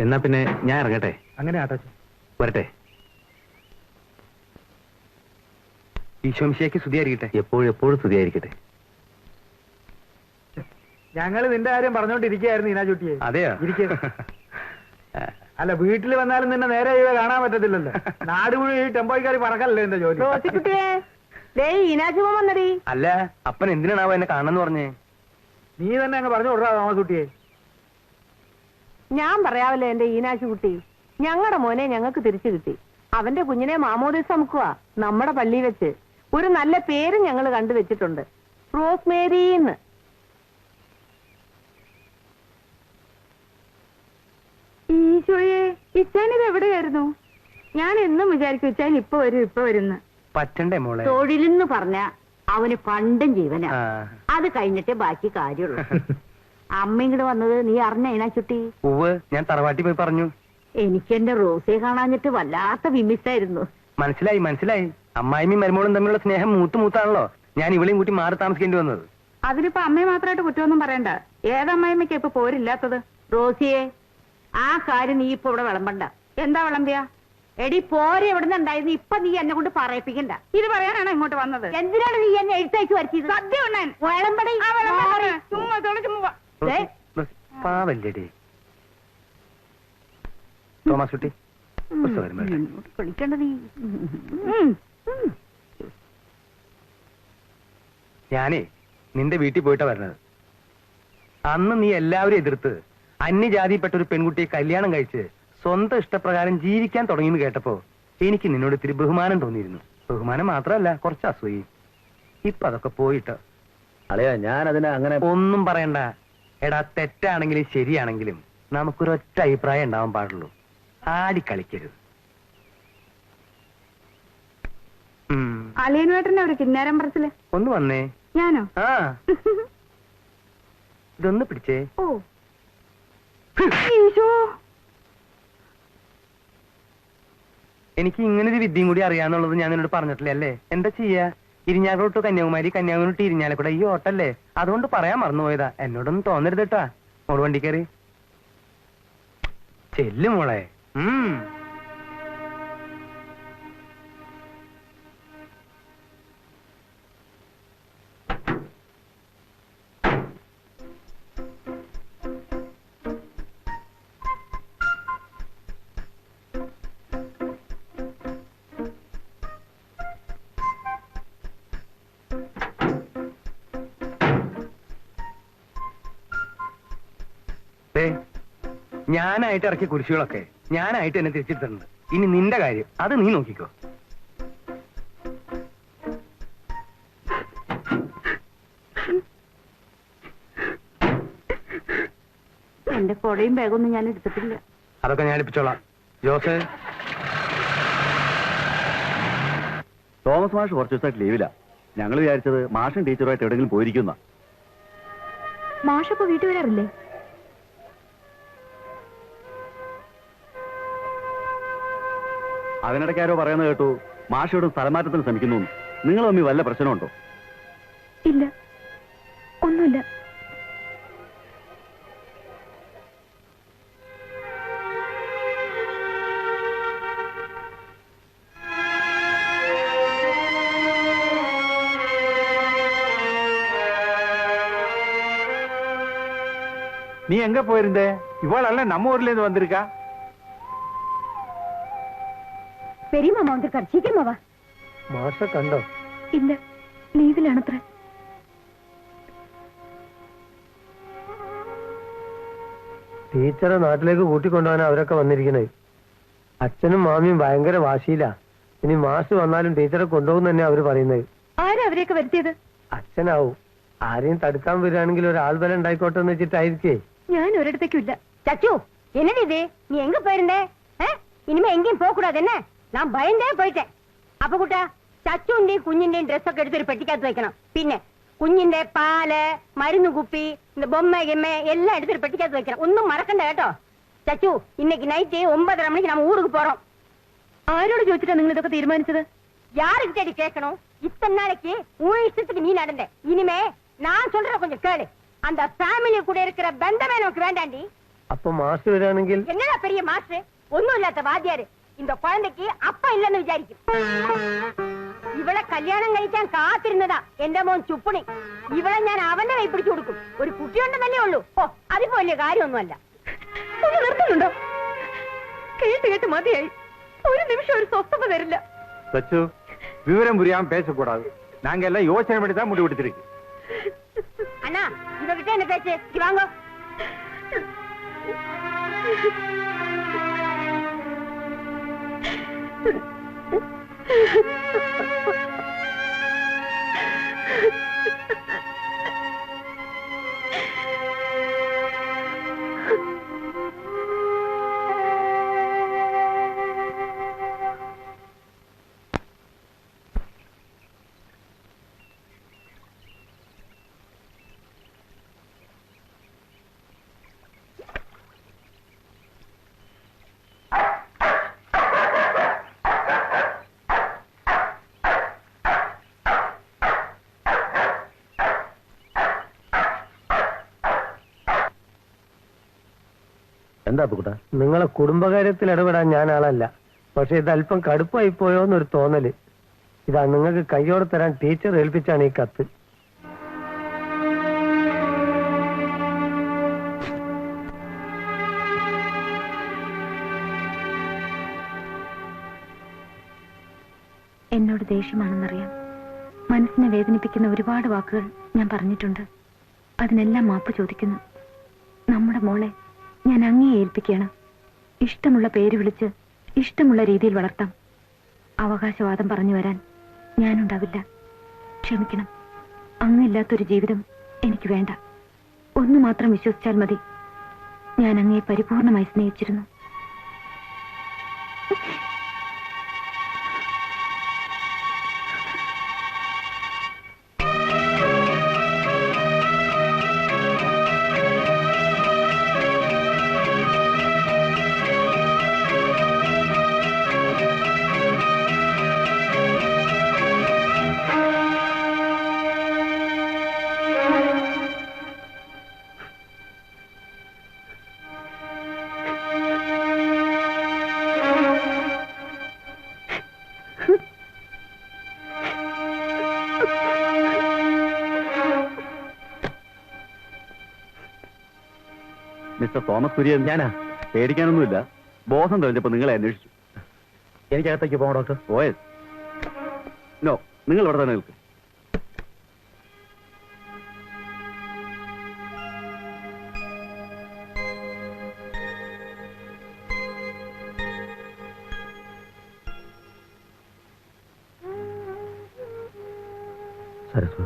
എന്നാ പിന്നെ ഞാൻ ഇറങ്ങട്ടെ. അങ്ങനെ ആട്ടോ. വരട്ടെ. ഈശോമിശിഹായ്ക്ക് സ്തുതിയായിരിക്കട്ടെ. എപ്പോഴും സ്തുതിയായിരിക്കട്ടെ. ഞങ്ങൾ നിന്റെ കാര്യം പറഞ്ഞോണ്ടിരിക്കുകയായിരുന്നു ഈനാചുട്ടിയെ. അതെയോ? അല്ല, വീട്ടിൽ വന്നാലും നിന്നെ നേരെ കാണാൻ പറ്റത്തില്ലല്ലോ. നാട് മുഴുവൻ ഈ ടെമ്പോയ്ക്കാരി പറക്കല്ലേ എന്റെ ജോലി. അല്ല, അപ്പൻ എന്തിനാണാവോ എന്നെ കാണണമെന്ന് പറഞ്ഞേ? നീ തന്നെ അങ്ങ് പറഞ്ഞു കൊടുക്കാ തോമസുട്ടിയെ. ഞാൻ പറയാവല്ലോ എന്റെ ഈനാശുകുട്ടി, ഞങ്ങളുടെ മോനെ ഞങ്ങൾക്ക് തിരിച്ചു കിട്ടി. അവന്റെ കുഞ്ഞിനെ മാമോദിസ മുക്കുക നമ്മുടെ പള്ളി വെച്ച്. ഒരു നല്ല പേര് ഞങ്ങൾ കണ്ടുവച്ചിട്ടുണ്ട്, റോസ്മേരിന്ന്. ഈശോയെ, ഇച്ചാനിത് എവിടെയായിരുന്നു? ഞാൻ എന്നും വിചാരിക്കും ഇച്ചാൻ ഇപ്പൊ വരുന്ന. പറ്റണ്ടേ മോളെ? തൊഴിലെന്ന് പറഞ്ഞ അവന് പണ്ടും ജീവനാ. അത് കഴിഞ്ഞിട്ടേ ബാക്കി കാര്യമുള്ളൂ. അമ്മ ഇങ്ങോട്ട് വന്നത് നീ അറിഞ്ഞ ഈനാച്ചുട്ടി? ഉവ്വ്, ഞാൻ തറവാട്ടി പോയി പറഞ്ഞു. എനിക്ക് എന്റെ റോസയെ കാണാഞ്ഞിട്ട് വല്ലാത്ത വിമിസായിരുന്നു. മനസ്സിലായി. അമ്മായിയും മരുമോളും തമ്മിലുള്ള സ്നേഹം മൂത്താണല്ലോ. ഞാൻ ഇവളെയും കൂട്ടി മാറി താമസിക്കേണ്ടി വന്നത്. അതിനിപ്പോ അമ്മയെ മാത്രമായിട്ട് കുറ്റമൊന്നും പറയണ്ട. ഏതമ്മയമ്മയ്ക്ക് ഇപ്പൊ പോരില്ലാത്തത്? റോസിയെ, ആ കാര്യം നീ ഇപ്പൊ ഇവിടെ വിളമ്പണ്ട. എന്താ വിളമ്പിയ? എടി പോരെ എവിടുന്ന് ഉണ്ടായിരുന്നു, ഇപ്പൊ നീ എന്നെ കൊണ്ട് പറയിപ്പിക്കണ്ട. ഇത് പറയാനാണ് ഇങ്ങോട്ട് വന്നത്. എന്തിനാണ് നീ എന്നെ എഴുത്തയച്ചു വരുത്തിയത്? സദ്യ ഉണ്ണാൻ വിളമ്പടി. പാവല്ലേടി തോമസ് കുട്ടി. കളിക്കണ്ട നീ. ഞാനേ നിന്റെ വീട്ടിൽ പോയിട്ടാ വരണത്. അന്ന് നീ എല്ലാവരും എതിർത്ത് അന്യജാതിപ്പെട്ട ഒരു പെൺകുട്ടിയെ കല്യാണം കഴിച്ച് സ്വന്തം ഇഷ്ടപ്രകാരം ജീവിക്കാൻ തുടങ്ങിയെന്ന് കേട്ടപ്പോ എനിക്ക് നിന്നോട് ഇത്തിരി ബഹുമാനം തോന്നിയിരുന്നു. ബഹുമാനം മാത്രമല്ല, കുറച്ച് അസൂയി. ഇപ്പൊ അതൊക്കെ പോയിട്ട് അളയാ, ഞാൻ അതിനെ അങ്ങനെ ഒന്നും പറയണ്ട. എടാ, തെറ്റാണെങ്കിലും ശരിയാണെങ്കിലും നമുക്കൊരൊറ്റ അഭിപ്രായം ഉണ്ടാവാൻ പാടുള്ളൂ. ആടിക്കളിക്കരുത്. അളിയനുവേട്ടനെ ഒരു കിന്നാരം പറച്ചില്. ഒന്ന് വന്നേ. ഞാനോ? ആ, ഇതൊന്ന് പിടിച്ചേ. ഓ ഈശോ, എനിക്ക് ഇങ്ങനൊരു വിദ്യയും കൂടി അറിയാന്നുള്ളത് ഞാൻ നിന്നോട് പറഞ്ഞിട്ടില്ലേ അല്ലേ? എന്താ ചെയ്യാ? ഇരിഞ്ഞാലോട്ട് കന്യാകുമാരി, കന്യാകുമാരി ഇരിഞ്ഞാലക്കൂടെ ഈ ഓട്ടല്ലേ. അതുകൊണ്ട് പറയാൻ മറന്നുപോയതാ. എന്നോടൊന്നും തോന്നരുത് കേട്ടാ. മോള് വണ്ടി കയറി ചെല്ലു മോളെ. ഞാനായിട്ട് ഇറക്കിയ കുരിശുകളൊക്കെ ഞാനായിട്ട് എന്നെ തിരിച്ചെടുത്തിട്ടുണ്ട്. ഇനി നിന്റെ കാര്യം അത് നീ നോക്കിക്കോ. എന്റെ കൊടയും ബാഗൊന്നും ഞാൻ എടുത്തിട്ടില്ല. അതൊക്കെ ഞാൻ എടുപ്പിച്ചോളാം. ജോസ്, തോമസ് മാഷ് കുറച്ച് ദിവസമായിട്ട് ലീവില്ല. ഞങ്ങൾ വിചാരിച്ചത് മാഷും ടീച്ചറുമായിട്ട് എവിടെയെങ്കിലും പോയിരിക്കുന്ന. മാഷപ്പോ വീട്ടിൽ വരാറില്ലേ? അതിനിടയ്ക്ക് ആരോ പറയുന്നത് കേട്ടു മാഷയോട് സ്ഥലമാറ്റത്തിന് ശ്രമിക്കുന്നു. നിങ്ങൾ തമ്മിൽ വല്ല പ്രശ്നമുണ്ടോ? ഇല്ല, ഒന്നുമില്ല. நீ எங்க போயிருந்த? இவளல்ல நம்ம ஊர்ல இருந்து வந்திருக்கா. பெரியம்மா வந்திருக்காரு, சீக்கிரமா வா. മാഷ കണ്ടോ? ഇല്ല, ലീവിലാണത്ര. ടീച്ചറെ നാട്ടിലേക്ക് കൂട്ടിക്കൊണ്ടുപോകാൻ അവരൊക്കെ വന്നിരിക്കണേ. അച്ഛനും മാമിയും ഭയങ്കര വാശിയില്ല. ഇനി മാഷ് വന്നാലും ടീച്ചറെ കൊണ്ടുപോകും തന്നെ അവര് പറയുന്നത്. ആരാ അവരെയൊക്കെ വരുത്തിയത്? അച്ഛനാവും. ആരെയും തടുക്കാൻ വരികയാണെങ്കിൽ ഒരാൾ ബലം ഉണ്ടായിക്കോട്ടെ എന്ന് വെച്ചിട്ടായിരിക്കേ. ഞാൻ ഒരിടത്തേക്കും ഇല്ല. ചച്ചു, என்னது இது? நீ எங்க போயிருந்தே? இனிமே எங்கேயும் போக கூடாது என்ன? நான் பயந்தே போயிட்டேன். அப்ப கூட்டா ചച്ചുന്റെയും കുഞ്ഞിന്റെയും ഡ്രസ്സൊക്കെ എടുത്തൊരു പെട്ടിക്കകത്ത് വെക്കണം. പിന്നെ കുഞ്ഞിന്റെ പാല്, മരുന്ന് കുപ്പി, ബൊമ്മ ഗെമ്മ എല്ലാം എടുത്തൊരു പെട്ടിക്കകത്ത് വെക്കണം. ഒന്നും മറക്കണ്ട കേട്ടോ. ചച്ചു, ഇന്നേക്ക് നൈറ്റ് 9:30 മണിക്ക് നമ്മ ഊருக்கு போறோம். ആരോട് ചോദിച്ചിട്ടാ നിങ്ങൾ ഇതൊക്കെ തീരുമാനിച്ചത്? யாருக்கிட்டடி கேட்கணும்? இத்தனை நாளைக்கு உன் இஷ்டத்துக்கு நீ நடந்த. இனிமே நான் சொல்ற கொஞ்சம் கேளு. அந்த ஃபேமிலி கூட இருக்கிற பந்தமே நமக்கு வேண்டாண்டி. അപ്പൊ മാസ്റ്റർ വരാണെങ്കിൽ என்னடா பெரிய மாஸ்டர் ஒண்ணும் இல்லாத வாத்தியாரு இந்த குழந்தைக்கு அப்பா இல்லன்னு விசாரிக்கும் ഇവളെ കല്യാണം കഴിക്കാൻ കാത്തിരുന്നതാ എന്റെ മോൻ ചുപ്പണി. ഇവളെ ഞാൻ അവന്റെ കൈ പിടിച്ചു കൊടുക്കും. ഒരു കുട്ടിയുണ്ടെന്നല്ലേ ഉള്ളൂ. ഓ അതിപ്പോ വലിയ കാര്യമൊന്നുമല്ല. ഒന്ന് നിർത്തുന്നുണ്ടോ? കേട്ട് കേട്ട് മതിയായി. ഒരു നിമിഷം ഒരു സ്വസ്ഥത തരില്ല. സച്ചു വിവരം പുരിയാൻ പേശക്കൂടാது. நாங்க எல்லாம் யோசனை பண்ணி தான் முடிவு எடுத்திருக்கு. அண்ணா இவகிட்ட என்ன பேச்சு? வாங்க. എന്താ അപ്പുകുട്ടാ? നിങ്ങളെ കുടുംബകാര്യത്തിൽ ഇടപെടാൻ ഞാൻ ആളല്ല. പക്ഷെ ഇത് അല്പം കടുപ്പായി പോയോന്നൊരു തോന്നല്. ഇതാ നിങ്ങൾക്ക് കയ്യോടെ തരാൻ ടീച്ചർ ഏൽപ്പിച്ചാണ് ഈ കത്ത്. എന്നോട് ദേഷ്യമാണെന്നറിയാം. മനസ്സിനെ വേദനിപ്പിക്കുന്ന ഒരുപാട് വാക്കുകൾ ഞാൻ പറഞ്ഞിട്ടുണ്ട്. അതിനെല്ലാം മാപ്പ് ചോദിക്കുന്നു. നമ്മുടെ മോളെ ഞാൻ അങ്ങേ ഏൽപ്പിക്കുകയാണ്. ഇഷ്ടമുള്ള പേര് വിളിച്ച് ഇഷ്ടമുള്ള രീതിയിൽ വളർത്താം. അവകാശവാദം പറഞ്ഞു വരാൻ ഞാനുണ്ടാവില്ല. ക്ഷമിക്കണം. അങ്ങില്ലാത്തൊരു ജീവിതം എനിക്ക് വേണ്ട. ഒന്നു മാത്രം വിശ്വസിച്ചാൽ മതി. ഞാൻ അങ്ങേ പരിപൂർണമായി സ്നേഹിച്ചിരുന്നു. Mister Thomas Kurian. ഞാനാ. പേടിക്കാനൊന്നുമില്ല. ബോധം തെളിഞ്ഞപ്പോ നിങ്ങളെ അന്വേഷിച്ചു. എനിക്കകത്തേക്ക് പോകാം ഡോക്ടർ. ഓയസ്. നോ, നിങ്ങൾ ഇവിടെ തന്നെ നിൽക്കും. സരസ്വ,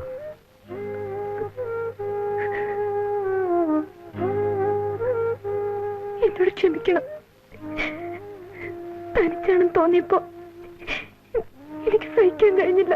എന്നോട് ക്ഷമിക്കണം. തനിച്ചാണെന്ന് തോന്നിയപ്പോ എനിക്ക് സഹിക്കാൻ കഴിഞ്ഞില്ല.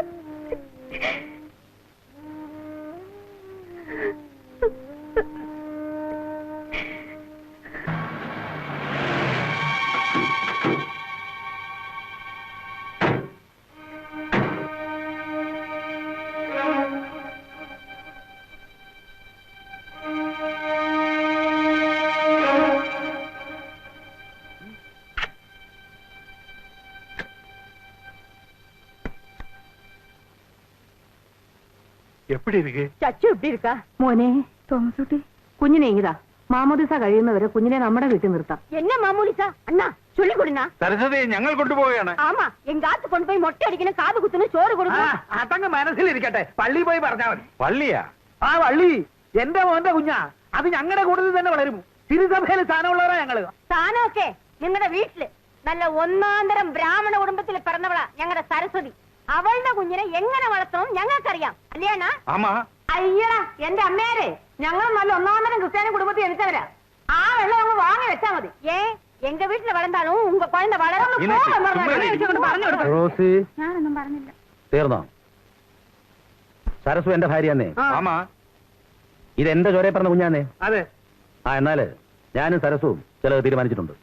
எப்படி இருக்கு? ചച്ചു எப்படி இருக்கா? മോനെ തോമസ് കുട്ടി, കുഞ്ഞിനെ ഇങ്ങതാ. മാമോദിസ കഴിയുന്നവരെ കുഞ്ഞിനെ നമ്മുടെ വീട്ടിൽ നിർത്താം. என்ன மாமூலிசா? அண்ணா சொல்லி கொடுண்ணா. സരസ്വതി, ഞങ്ങൾ കൊണ്ടുപോവുകയാണ്. ஆமா, எங்க ஆத்து கொண்டு போய் மொட்டை அடிக்கணும், காது குத்தணும், சோறு கொடுக்கணும். അതങ്ങ് മനസ്സിലിരിക്കട്ടെ. പള്ളി പോയി പറഞ്ഞാൽ മതി. പള്ളിയാ? ആ വള്ളി എന്റെ മോന്റെ കുഞ്ഞാ. അത് ഞങ്ങളുടെ കൂടുതൽ തന്നെ വളരും. തിരുസഭയിൽ സ്ഥാനമുള്ളവരാ ഞങ്ങള്. സ്ഥാനമൊക്കെ നിങ്ങളുടെ വീട്ടില് നല്ല ഒന്നാന്തരം ബ്രാഹ്മണ കുടുംബത്തിൽ പിറന്നവളാ ഞങ്ങളുടെ സരസ്വതി. അവളുടെ കുഞ്ഞിനെ എങ്ങനെ വളർത്തണം ഞങ്ങൾക്കറിയാം. അല്ലയാണ? ആമാ. അയ്യടാ എന്റെ അമ്മേരെ, ഞങ്ങൾ നല്ല ഒന്നാന്തരം ക്രിസ്ത്യാനി കുടുംബത്തിൽ ജനിച്ചവരാ. ആ വെള്ളം അങ്ങ് വാങ്ങി വെച്ചാ മതി. എങ്ക വീട്ടിൽ വളർന്നാലും ഉങ്ക കുഴந்தை വളർന്നു പറഞ്ഞു കൊടുക്കും. റോസി, ഞാനൊന്നും പറഞ്ഞില്ല. തീർന്നോ? സരസ്വ എന്റെ ഭാര്യയാന്നേ. ആമാ. ഇതെന്റെ ചോരയെ പറഞ്ഞ കുഞ്ഞാന്നേ. അതെ. ആ, എന്നാല് ഞാനും സരസ്വവും ചിലത് തീരുമാനിച്ചിട്ടുണ്ട്.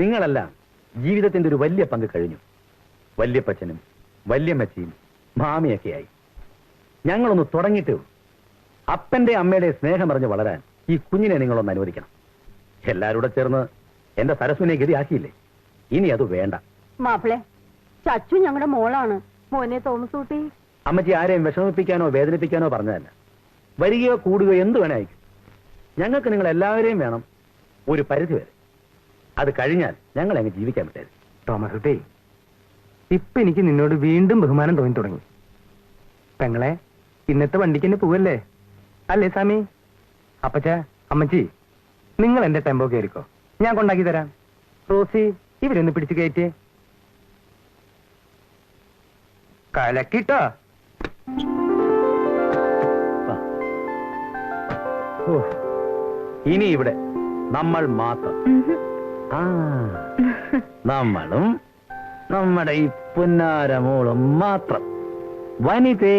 നിങ്ങളെല്ലാം ജീവിതത്തിന്റെ ഒരു വലിയ പങ്ക് കഴിഞ്ഞു. വല്യപ്പച്ചനും വല്യമ്മച്ചിയും മാമിയൊക്കെയായി. ഞങ്ങളൊന്ന് തുടങ്ങിയിട്ടേ ഉള്ളൂ. അപ്പന്റെ അമ്മയുടെ സ്നേഹം അറിഞ്ഞ് വളരാൻ ഈ കുഞ്ഞിനെ നിങ്ങളൊന്ന് അനുവദിക്കണം. എല്ലാവരും കൂടെ ചേർന്ന് എന്റെ സരസ്വിനെ ഗതിയാക്കിയില്ലേ, ഇനി അത് വേണ്ട. മാപ്പിളെ, ചച്ചു ഞങ്ങളുടെ മോളാണ്. മോനെ തോമസ് കുട്ടി. അമ്മച്ചി ആരെയും വിഷമിപ്പിക്കാനോ വേദനിപ്പിക്കാനോ പറഞ്ഞതല്ല. വരികയോ കൂടുകയോ എന്ത് വേണേ അയക്കും. ഞങ്ങൾക്ക് നിങ്ങൾ എല്ലാവരെയും വേണം ഒരു പരിധി വരെ. അത് കഴിഞ്ഞാൽ ഞങ്ങൾ അങ്ങ് ജീവിക്കാൻ പറ്റരുത്. തോമസ് കുട്ടി, ഇപ്പൊ എനിക്ക് നിന്നോട് വീണ്ടും ബഹുമാനം തോന്നി തുടങ്ങി. പെങ്ങളെ, ഇന്നത്തെ വണ്ടിക്ക് തന്നെ പോവല്ലേ? അല്ലേ സ്വാമി? അപ്പച്ച, അമ്മച്ചി, നിങ്ങൾ എന്റെ ടെമ്പോ കയറിക്കോ, ഞാൻ കൊണ്ടാക്കി തരാം. റോസി, ഇവരൊന്ന് പിടിച്ചു കയറ്റിയേ. കലക്കിട്ടോ. ഇനി ഇവിടെ നമ്മൾ മാത്രം. ആ, നമ്മളും നമ്മുടെ ഈ പുന്നാരമോളും മാത്രം. വനിതേ.